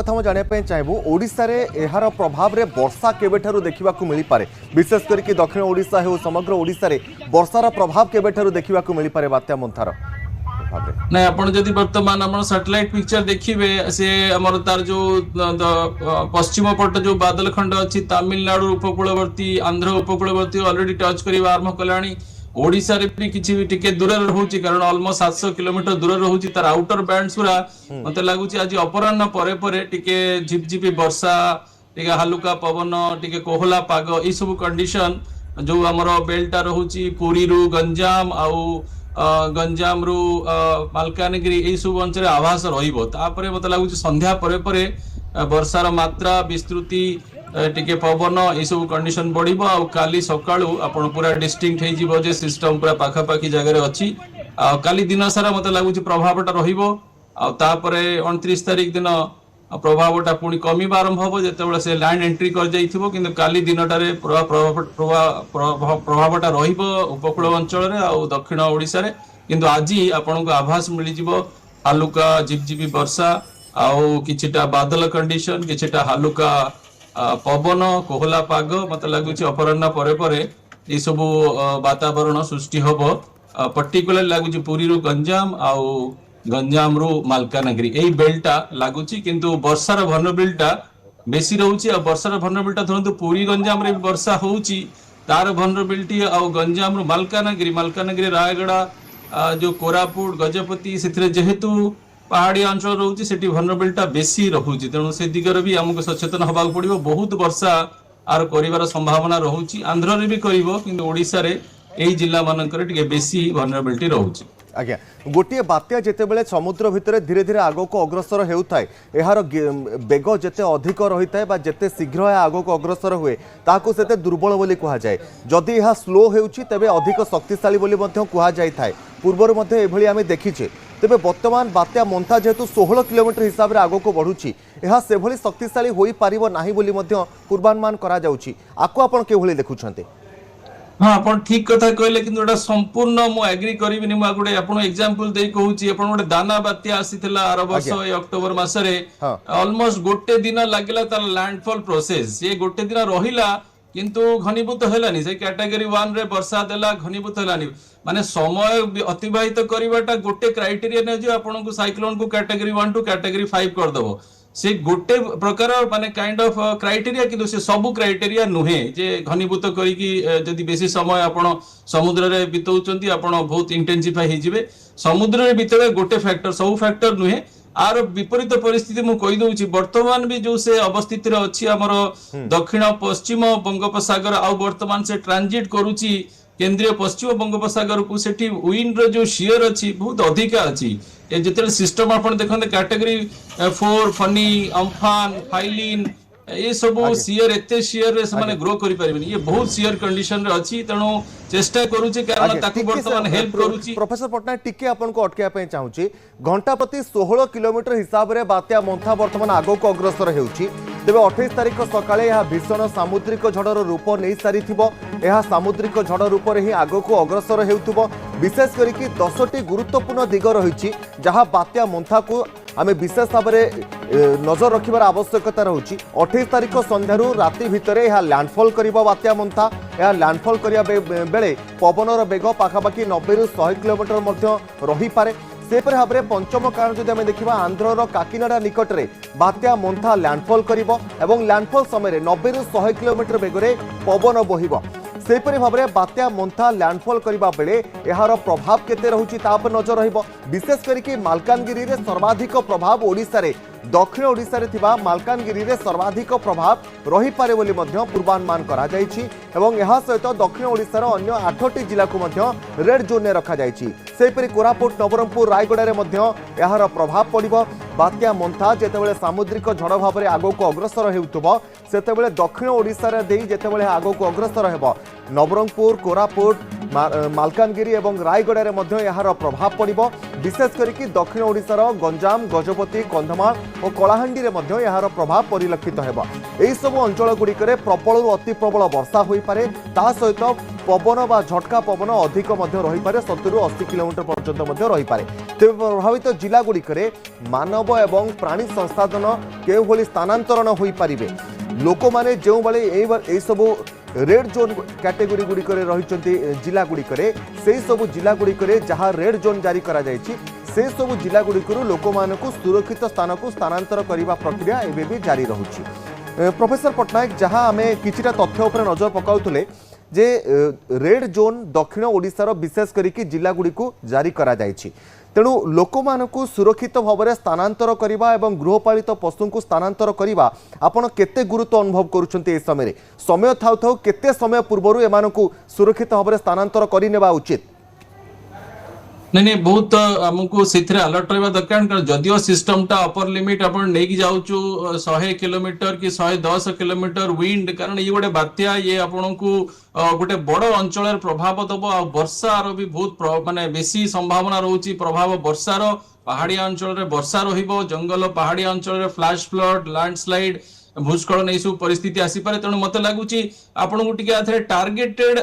कथा जानापी चाहबू ओडिशा रे एहार प्रभाव रे वर्षा केबेठारु देखिबाकू मिली पारे विशेष करके दक्षिण ओडिशा हो समग्र ओडिशा रे वर्षार प्रभाव केबेठारु देखिबाकू मिली पारे बात्या मंथार नहीं आपण जदि वर्तमान हमर सैटेलाइट पिक्चर देखिबे से हमर तार जो पश्चिम पट जो बादल खंड अछि तमिलनाडु उपकूलवर्ती आंध्र उपकूलवर्ती ऑलरेडी टच करिवा आरंभ कलानी ओडिशा रे भी किछि भी टिके दूर रहउची कारण ऑलमोस्ट 700 किलोमीटर दूर रहउची तार आउटर बैंड्स पूरा मते लागुची आज अपराह्न परे परे टिके झिपझिपी वर्षा टिके हालुका पवन टिके कोहला पाग ई सब कंडीशन जो हमर बेल्टा रहउची पुरी रु गंजाम आउ गंजाम रु मालकानगिरी ए सब अंचल आभास रहिबो तापरे मते लागुची संध्या परे परे वर्षार मात्रा विस्तृति टिके पवन ए सब कंडीशन बढ़िबो आ काली सकाळू आपण पूरा डिस्टिंक्ट हे जिवो जे सिस्टम पूरा पाखा पाखी जगह रे अछि आ काली दिन सारा मते लागुची प्रभावटा रहिबो आ तापरे 29 तारिख दिन प्रभावटा पुणी कमिबा आरंभ हबो जेतेबेले से लैंड एंट्री कर जाइथिबो किंतु काली दिनटारे प्रभावटा रहिबो उपकूल अंचल रे आ दक्षिण ओडिसा रे किंतु आजि आपण को आभास मिलि जिवो हालुका झिपझिपी वर्षा आ किछिटा बादल कंडीशन किछिटा हालुका पवन कोहला पाग मत लगुच अपराह्न परे परे ये सब वातावरण सृष्टि हबो पर्टिकुलर लगुच पुरी रु गंजाम आउ गंजाम रु मालकानगिरी एई बेल्टा लगुच किंतु वर्षार vulnerability बेसी रहउची आ वर्षार vulnerability धरंतु पुरी गंजाम रे वर्षा होउची तार vulnerability आ गंजाम रु मालकानगिरी रायगड़ा जो कोरापुट गजपति सेथिरे जेहेतु पहाड़ी अंचल रोचे से vulnerability बेसी रहुची तेणु से दिगर भी हमको सचेतन होबाक पड़िबो बहुत वर्षा आर करिवार संभावना रहुची आंध्र रे भी करिवो किंतु ओडिसा रे एई जिल्ला मानकर टिके बेसी vulnerability रहुची आज्ञा गोटे बात्या जितेबाला समुद्र भितर धीरे धीरे आग को अग्रसर होता है यार बेग जिते अधिक रही है जिते शीघ्र आग को अग्रसर हुए ताकू से दुर्बल बोली कहुए जदि यह स्लो होउछि तेबे अधिक शक्तिशाली बोली कहुए पूर्वर एभली आमे देखिछे तेबे वर्तमान बात्या मंथा जेहेतु 16 किलोमीटर हिसाब से आग को बढ़ुछि यह से भली शक्तिशाली होई पारिबो नाही बोली पूर्वानुमान करा जाउछि आको आपण केभली देखुछन्ते हाँ आपण ठीक कथा कहले किंतु एटा संपूर्ण मु एग्री करिबिनी मु गुडे आपण एग्जांपल देई कहूची आपण गोटे दाना बात्या आसीथिला आर वर्ष ए अक्टोबर मासरे ऑलमोस्ट गोटे दिन लागिला तार लैंडफॉल प्रोसेस ये गोटे दिन रहिला किंतु घनीभूत हेलानी से कैटेगरी 1 रे वर्षा देला घनीभूत हेलानी माने समय अतिबाहित करिवाटा गोटे क्राइटेरिया ने जे आपण को साइक्लोन को कैटेगरी 1 टू कैटेगरी 5 कर दबो से गोटे प्रकार माने काइंड ऑफ क्राइटेरिया किंतु से सब क्राइटेरिया नुहे जे घनीभूत करिकी जदि बेसी समय आपण समुद्र रे बितौचंती आपण बहुत इंटेंसिफाई हे जिवे समुद्र रे बितबे गोटे फैक्टर सब फैक्टर नुहे आर विपरीत परिस्थिति मु कहि दउची वर्तमान भी जो से अवस्थित रे अछि हमर दक्षिण पश्चिम बंगोपसागर आ वर्तमान से ट्रांजिट करूची केंद्रीय पश्चिम बंगोपसागर को सेठी विंड रो जो शेयर अछि बहुत अधिक अछि ए जेते सिस्टम आपण देखन कैटेगरी 4 फनी अम्फान फाइलिन ये सब शेयर एते शेयर रे माने ग्रो करि परिबनी ये बहुत शेयर कंडीशन रे अछि तणो चेष्टा करूची कारण ताकू वर्तमान हेल्प करूची प्रोफेसर पटनायक टिके आपन को अटकिया पे चाहूची घंटा प्रति 16 किलोमीटर हिसाब रे बात्या मंथा वर्तमान आगो को अग्रसर हेउची तेबे 28 तारिख सकाळे यह भीषण सामुद्रिक झड़र रूप नहीं सारी यह सामुद्रिक झड़ रूप में ही आग को अग्रसर हेउथुबो विशेष करके 10टी गुरुत्वपूर्ण दिग रही जहाँ बात्या मंथा को आमे विशेष भाव में नजर रखिबार आवश्यकता रही 28 तारिख संध्यारू राति भितर यह लैंडफॉल करिबो बात्या मंथा यह लैंडफॉल करिया बेले पवनर बेग पाखापाखि 90 रु 100 किलोमीटर मध्य रही पारे सेपरि भाव में पंचम कारण जदि आमे देखिबा आंध्रर काकिनाडा निकट में बात्या मंथा लैंडफॉल करिबो एवं लैंडफॉल समय 90 रु 100 किलोमीटर बेगरे पवन बहिबो सेपरि भाव में बात्या मंथा लैंडफॉल करबा बेले एहार प्रभाव केते रहुची ता पर नजर रहिबो विशेष करके मालकानगिरी रे सर्वाधिक प्रभाव ओडिसा रे दक्षिण ओडिसा रे थिबा मालकानगिरी रे सर्वाधिक प्रभाव रही पारे बोली मध्य पूर्वानुमान करा जायछि एवं यहा सहित दक्षिण ओडिसा रो अन्य 8टी जिला को मध्य रेड जोन ने रखा जायछि सेपरि कोरापुट नवरंगपुर रायगड़ा रे मध्य एहार प्रभाव पड़िबो बात्या मंथा जेतेबेले सामुद्रिक झड़ भाव में आगो को अग्रसर हेउथबो सेतेबेले दक्षिण ओडिसा रे देई जेतेबेले आगो को अग्रसर हेबो नवरंगपुर कोरापुट मालकानगिरी एवं रायगड़ा रे मध्य एहार प्रभाव पड़िबो विशेष करके दक्षिण ओडिसा रो गंजाम गजपति कंधमाल और कलाहांडी रे मध्य एहार प्रभाव परिलक्षित हेबो एई सब अंचल गुडी करे प्रबल अति प्रबल वर्षा होई पारे ता सहित पवन बा झटका पवन अधिक रही पारे 70-80 किलोमीटर पर्यंत रही पारे। तेज प्रभावित जिला गुड़िक मानव एवं प्राणी संसाधन केउ भली स्थानांतरण होई पारिबे लोक माने जो बले ए सब रेड जोन कैटेगरी गुड़िक रही जिला गुड़िक से सब जिला गुड़िक जहाँ रेड जोन जारी करा जायछि से सब जिला गुड़िक लोक मानकु सुरक्षित स्थान को स्थानांतर करने प्रक्रिया एवं भी जारी रहुछि। प्रोफेसर पट्टनायक जहाँ आम किछिटा तथ्य उपर नजर पकाउथुले जे रेड जोन दक्षिण ओडिशार विशेष करिकि जिला गुड़िक जारी करा जायछि तेणु लोक मानकु सुरक्षित भाव में स्थानांतर करने एवं गृहपालित पशु को स्थानांतर करने आपण केते गुरुत्व अनुभव करुछन्ते समय थाउ थाउ केते समय पूर्व एमानकु सुरक्षित भाव में स्थानांतर करनेबा उचित। नहीं बहुत आमको से अलर्ट रहा दरकार कारण जदियो सिस्टम टा अपर लिमिट अपन नहीं जाऊँ 100 किलोमीटर कि 110 किलोमीटर विंड कारण ये गोटे बात्या ये आपन को गोटे बड़ अंचल प्रभाव दब आ वर्षार भी बहुत माने बेसी संभावना रोची प्रभाव वर्षार पहाड़िया अंचल वर्षा रहिबो जंगल पहाड़िया अंचल फ्लैश फ्लड लैंडस्लाइड भूस्खलन यही सब परिस्थिति आसीपे तेणु मत लगुच आपन को टे टार्गेटेड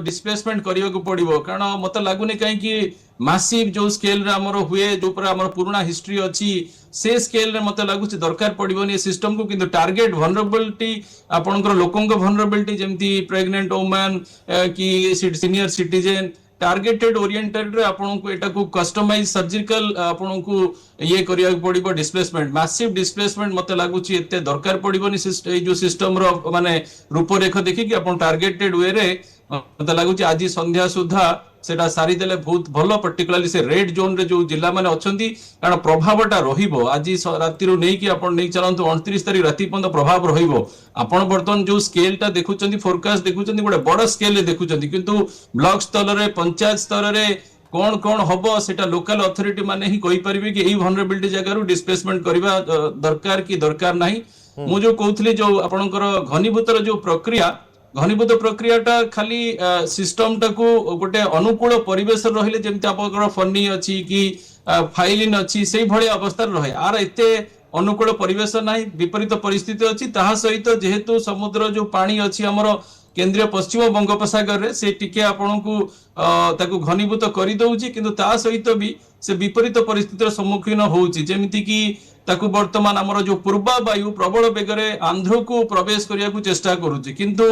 डिस्प्लेसमेंट करने को पड़ो कारण मत लगुनि कहीं मासिव जो स्केल रे हमर हुए जो पर हमर पुराना हिस्ट्री अछि से स्केल रे मते लागुच दरकार पड़िबोनी सिस्टम को किंतु टार्गेट वनरेबिलिटी आपनकर लोकन को वनरेबिलिटी जेमती प्रेग्नेंट वुमेन कि सीनियर सिटीजन टार्गेटेड ओरिएंटेड रे आपन को एटा को कस्टमाइज सर्जिकल आपन को ये करिया पड़िबो डिस्प्लेसमेंट मैसिव डिस्प्लेसमेंट मते लागुची एते दरकार पड़िबोनी जो सिस्टम रो माने रूपरेख देखि कि आपन टार्गेटेड वे रे मते लागुची आज संध्या सुधा सेटा सारी देले बहुत भलो पर्टिकुलरली से रेड जोन रे जो जिला माने अछंती कारण प्रभावटा रहिबो आज राति रो नै कि आपण नै चलंतु 29 तारिख राति पर्यंत प्रभाव रहिबो आपण बर्तन जो स्केलटा देखुचंती फोरकास्ट देखुचंती गोटे बड़ स्केल रे देखुचंती किंतु ब्लॉक स्तर रे पंचायत स्तर रे कौन कौन हबो सेटा लोकल अथॉरिटी माने ही कहि परिबे कि एई वनरेबिलिटी जगह रो डिस्प्लेसमेंट करबा दरकार कि दरकार नाही मु जो कहउथली जो आपणकर घनीभूतर जो प्रक्रिया घनीभूत प्रक्रियाटा खाली सिस्टम टाको गोटे अनुकूल परिवेश रहिले जेमति आपकर फनी अछि कि फाइलिन अछि सेही भଳି अवस्था रहे आर एते अनुकूल परिवेश नाही विपरीत परिस्थिति अछि ताहा सहित जेहेतु समुद्र जो पानी अछि हमर केंद्रीय पश्चिम बंगोपसागर रे से टिके आपन को ताको घनीभूत करि दउछि किंतु ता सहित भी से विपरीत परिस्थितिर सम्मुखीन होउछि जेमिति कि ताकू वर्तमान हमर जो पूर्वा वायु प्रबल बेगरे आंध्र को प्रवेश करिया को चेष्टा करूछि किंतु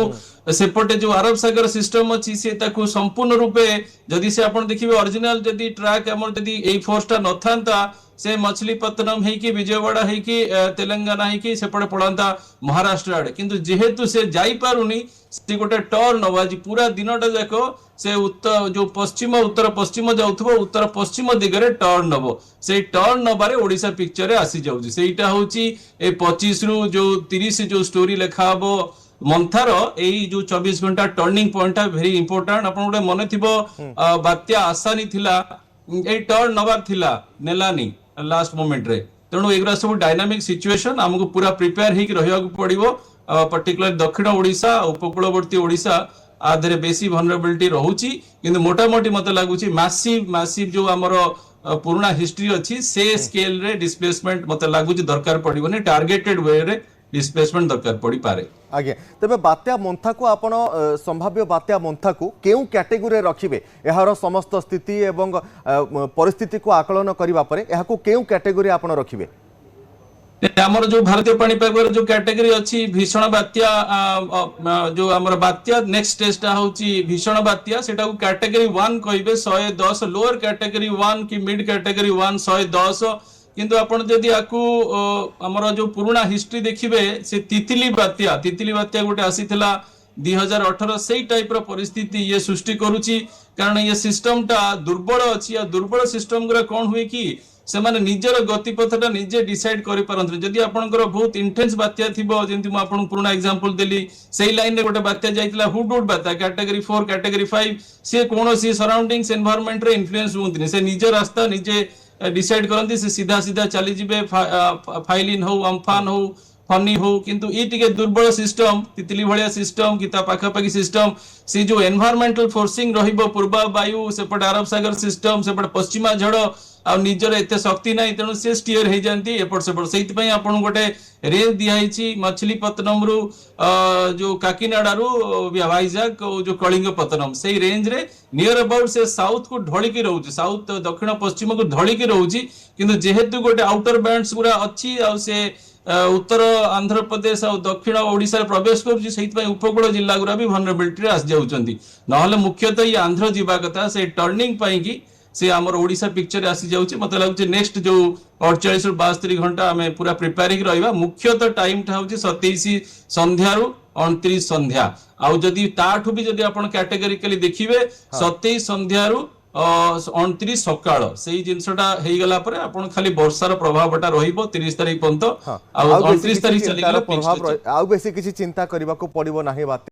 सेपटे जो अरब सागर सिस्टम अछि से ताकू संपूर्ण रूपे जदि से आपण देखिबे ओरिजिनल जदि ट्रैक हमर जदि ए फोर्सटा नथांता से मछलीपत्तनम है कि विजयवाड़ा है कि तेलंगाना है कि सेपटे पड़ांता महाराष्ट्र आड़े किंतु जेहेतु से जाई पारुनी से गोटे टर्न नवा जी पूरा दिनटा जाको से उत्तर जो पश्चिम उत्तर पश्चिम जाउथबो उत्तर पश्चिम दिगरे टर्न नबो से टर्न नबारे ओडिशा पिक्चर रे आसी जाउची सेटा होची ए 25 रु जो 30 जो स्टोरी लेखाबो मंथार एई जो 24 घंटा टर्निंग पॉइंट वेरी इंपोर्टेंट आपण गोटे मन थिबो बात्या आसानी थिला ए टर्न नबार थिला नेलानी लास्ट मोमेंट रे तेणु एगरा सब डायनामिक सिचुएशन हमको पूरा प्रिपेयर होकर रहिया पड़िबो पर्टिकुलर दक्षिण ओडिशा उपकूलवर्ती ओडिशा आधे बेसी वनरेबिलिटी रहउची किंतु मोटा मोटी मते लागुची मैसिव जो हमर पुराना हिस्ट्री अछि से स्केल रे डिस्प्लेसमेंट मते लागुची दरकार पड़िबोनी टार्गेटेड वे रे डिस्प्लेसमेंट दरकार पड़ी पारे। आगे तेबे बात्या मंथा को आपण संभाव्य बात्या मंथा को केउ कैटेगरी रखिबे एहार समस्त स्थिति एवं परिस्थिति को आकलन करिबा परे एहा को केउ कैटेगरी आपण रखिबे हमर जो भारतीय पाणीपाग जो कैटेगरी अछि भीषण बात्या जो हमर बात्या नेक्स्ट स्टेज टा होची भीषण बात्या सेटा को कैटेगरी 1 कहिबे 110 लोअर कैटेगरी 1 की मिड कैटेगरी 1 110 किंतु आपण जदि आकु हमर जो पुराना हिस्ट्री देखिबे से तितली बात्या गोटे आसीथिला 2018 सेही टाइप रो परिस्थिति ये सृष्टि करूची कारण ये सिस्टम टा दुर्बल अछि या दुर्बल सिस्टम गुरा कोन हुए कि से माने निजर गतिपथटा निजे डिसाइड करि परंत जदि आपनकर बहुत इंटेंस बात्या थिबो जेंति म आपन पुराना एग्जांपल देली सेही लाइन रे गोटे बात्या जाइतिला हुडहुड बात्या कैटेगरी 4 कैटेगरी 5 से कोनोसी सराउंडिंग्स एनवायरनमेंट रे इन्फ्लुएंस होंतिनी से निजर रास्ता निजे डिसाइड करंती से सीधा सीधा चली जिबे फाइलिन हो अम्फान हो फनी हो किंतु ई टिके दुर्बल सिस्टम तितली भलिया सिस्टम कि ता पाखापाखि सिस्टम से जो एनवायरमेंटल फोर्सिंग रहिबो पूर्वा वायु सेपट अरब सागर सिस्टम सेपट पश्चिमा झड़ आ निजर एते शक्ति नाही तेणु से स्टीयर हे जानती एपट सेपट सेति पई आपन गोटे रेंज दिया हिची मछलीपत्तनम रु जो काकीनाडा रु वाइजाग जो कलिंगपत्तनम से रेंज रे नियर अबाउट से साउथ को ढळी की रहउची साउथ दक्षिण पश्चिम को ढळी की रहउची किंतु जेहेतु गोटे आउटर बैंड्स गुरा अछि आ से उत्तर आंध्र प्रदेश और दक्षिण ओडिशा प्रवेश करुच्ची से उपकूल जिला गुरा भी vulnerability रे आस जाउचंती नहले मुख्यतः ये आंध्र जीवा कथा से टर्निंग पाई कि से हमर ओडिशा पिक्चर आसी जाउची मते लागुची नेक्स्ट जो 48 रु 72 घंटा हमें पूरा प्रिपेयरिंग रहइबा मुख्यतः टाइम टा होची 27 संध्या रु 29 संध्या आ जदी ताठु भी जदी आपण कैटेगोरिकली देखिबे 27 संध्या रु 29 सकाळ सेही जिंसटा हेई गला परे आपण खाली वर्षार प्रभावटा रहिबो 30 तारिख पर्यंत आ 29 तारिख चली गेला प्रभाव आउ बेसी किछि चिंता करबा को पड़िबो नाही बात